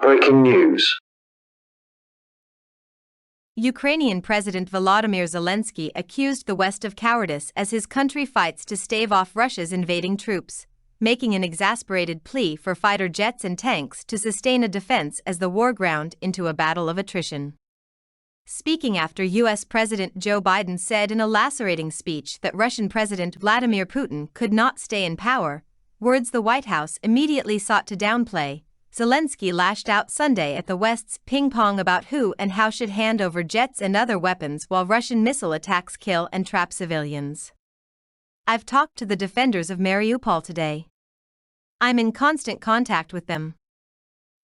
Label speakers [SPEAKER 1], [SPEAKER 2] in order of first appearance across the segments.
[SPEAKER 1] Breaking news.
[SPEAKER 2] Ukrainian President Volodymyr Zelenskyy accused the West of cowardice as his country fights to stave off Russia's invading troops, making an exasperated plea for fighter jets and tanks to sustain a defense as the war ground into a battle of attrition. Speaking after U.S. President Joe Biden said in a lacerating speech that Russian President Vladimir Putin could not stay in power, words the White House immediately sought to downplay, Zelenskyy lashed out Sunday at the West's ping-pong about who and how should hand over jets and other weapons while Russian missile attacks kill and trap civilians. "I've talked to the defenders of Mariupol today. I'm in constant contact with them.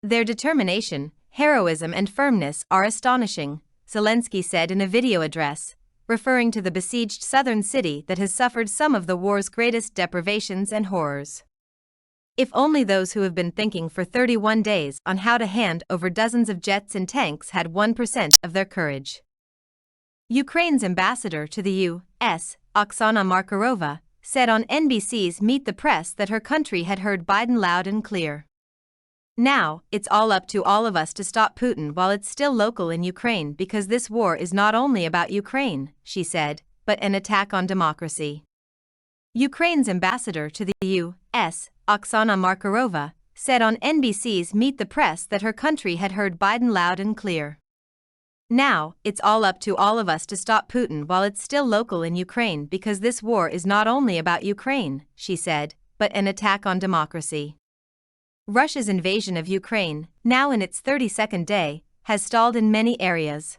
[SPEAKER 2] Their determination, heroism and firmness are astonishing," Zelenskyy said in a video address, referring to the besieged southern city that has suffered some of the war's greatest deprivations and horrors. "If only those who have been thinking for 31 days on how to hand over dozens of jets and tanks had 1% of their courage." Ukraine's ambassador to the U.S., Oksana Markarova, said on NBC's Meet the Press that her country had heard Biden loud and clear. "Now, it's all up to all of us to stop Putin while it's still local in Ukraine, because this war is not only about Ukraine," she said, "but an attack on democracy." Ukraine's ambassador to the U.S., Oksana Markarova, said on NBC's Meet the Press that her country had heard Biden loud and clear. "Now, it's all up to all of us to stop Putin while it's still local in Ukraine, because this war is not only about Ukraine," she said, "but an attack on democracy." Russia's invasion of Ukraine, now in its 32nd day, has stalled in many areas.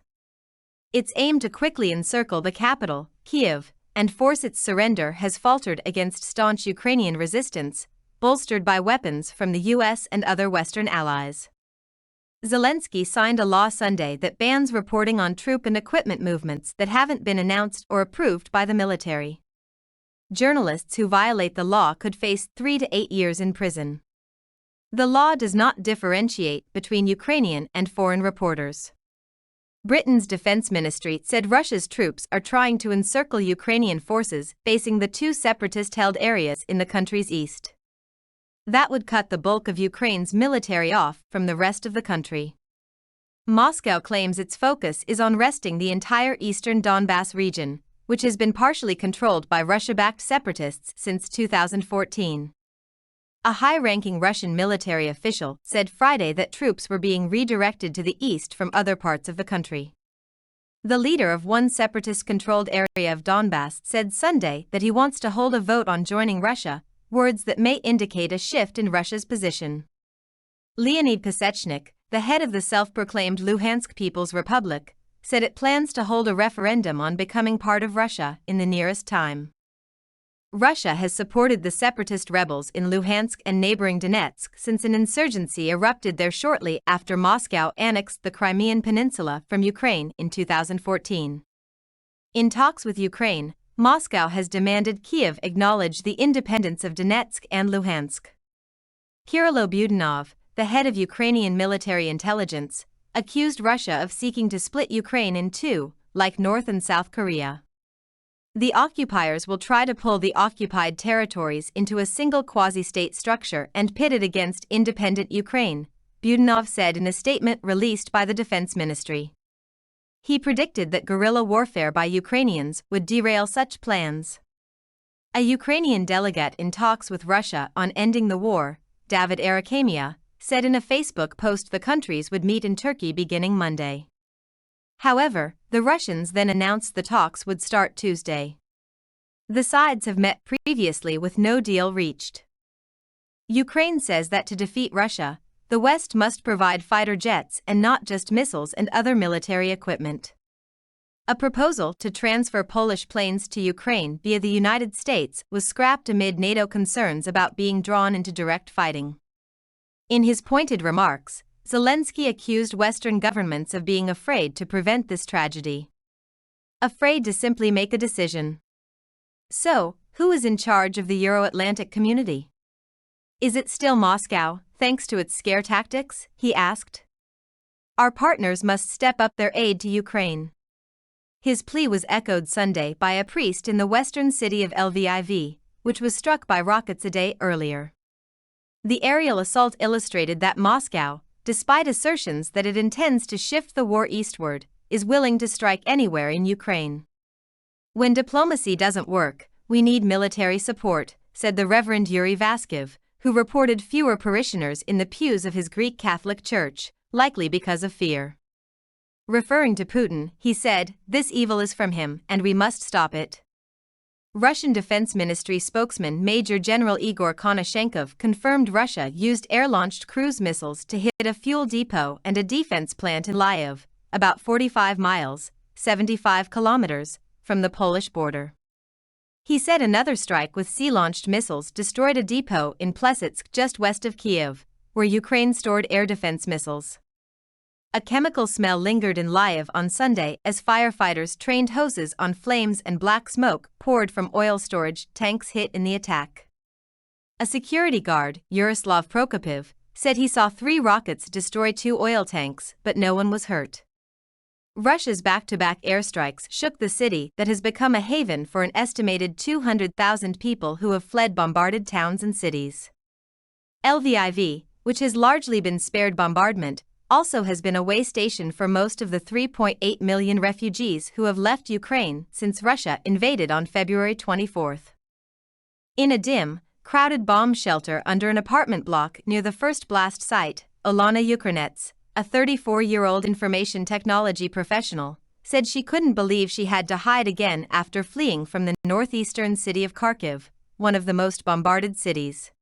[SPEAKER 2] Its aim to quickly encircle the capital, Kyiv, and force its surrender has faltered against staunch Ukrainian resistance, bolstered by weapons from the U.S. and other Western allies. Zelenskyy signed a law Sunday that bans reporting on troop and equipment movements that haven't been announced or approved by the military. Journalists who violate the law could face 3 to 8 years in prison. The law does not differentiate between Ukrainian and foreign reporters. Britain's defense ministry said Russia's troops are trying to encircle Ukrainian forces facing the 2 separatist-held areas in the country's east. That would cut the bulk of Ukraine's military off from the rest of the country. Moscow claims its focus is on wresting the entire eastern Donbas region, which has been partially controlled by Russia-backed separatists since 2014. A high-ranking Russian military official said Friday that troops were being redirected to the east from other parts of the country. The leader of one separatist-controlled area of Donbas said Sunday that he wants to hold a vote on joining Russia, words that may indicate a shift in Russia's position. Leonid Pasechnik, the head of the self-proclaimed Luhansk People's Republic, said it plans to hold a referendum on becoming part of Russia in the nearest time. Russia has supported the separatist rebels in Luhansk and neighboring Donetsk since an insurgency erupted there shortly after Moscow annexed the Crimean Peninsula from Ukraine in 2014. In talks with Ukraine, Moscow has demanded Kyiv acknowledge the independence of Donetsk and Luhansk. Kirill Budanov, the head of Ukrainian military intelligence, accused Russia of seeking to split Ukraine in two, like North and South Korea. The occupiers will try to pull the occupied territories into a single quasi-state structure and pit it against independent Ukraine, Budanov said in a statement released by the Defense Ministry. He predicted that guerrilla warfare by Ukrainians would derail such plans. A Ukrainian delegate in talks with Russia on ending the war, David Arakamia, said in a Facebook post the countries would meet in Turkey beginning Monday. However, the Russians then announced the talks would start Tuesday. The sides have met previously with no deal reached. Ukraine says that to defeat Russia, the West must provide fighter jets and not just missiles and other military equipment. A proposal to transfer Polish planes to Ukraine via the United States was scrapped amid NATO concerns about being drawn into direct fighting. In his pointed remarks, Zelenskyy accused Western governments of being afraid to prevent this tragedy. Afraid to simply make a decision. So, who is in charge of the Euro-Atlantic community? Is it still Moscow, thanks to its scare tactics? He asked. Our partners must step up their aid to Ukraine. His plea was echoed Sunday by a priest in the western city of Lviv, which was struck by rockets a day earlier. The aerial assault illustrated that Moscow, despite assertions that it intends to shift the war eastward, is willing to strike anywhere in Ukraine. "When diplomacy doesn't work, we need military support," said the Reverend Yuri Vaskev, who reported fewer parishioners in the pews of his Greek Catholic Church, likely because of fear. Referring to Putin, he said, "This evil is from him, and we must stop it." Russian Defense Ministry spokesman Major General Igor Konashenkov confirmed Russia used air-launched cruise missiles to hit a fuel depot and a defense plant in Lviv, about 45 miles, 75 kilometers, from the Polish border. He said another strike with sea-launched missiles destroyed a depot in Plessetsk just west of Kiev, where Ukraine stored air defense missiles. A chemical smell lingered in Lviv on Sunday as firefighters trained hoses on flames and black smoke poured from oil storage tanks hit in the attack. A security guard, Yaroslav Prokopiev, said he saw 3 rockets destroy 2 oil tanks, but no one was hurt. Russia's back-to-back airstrikes shook the city that has become a haven for an estimated 200,000 people who have fled bombarded towns and cities. Lviv, which has largely been spared bombardment, also has been a way station for most of the 3.8 million refugees who have left Ukraine since Russia invaded on February 24. In a dim, crowded bomb shelter under an apartment block near the first blast site, Olana Ukranets, a 34-year-old information technology professional, said she couldn't believe she had to hide again after fleeing from the northeastern city of Kharkiv, one of the most bombarded cities.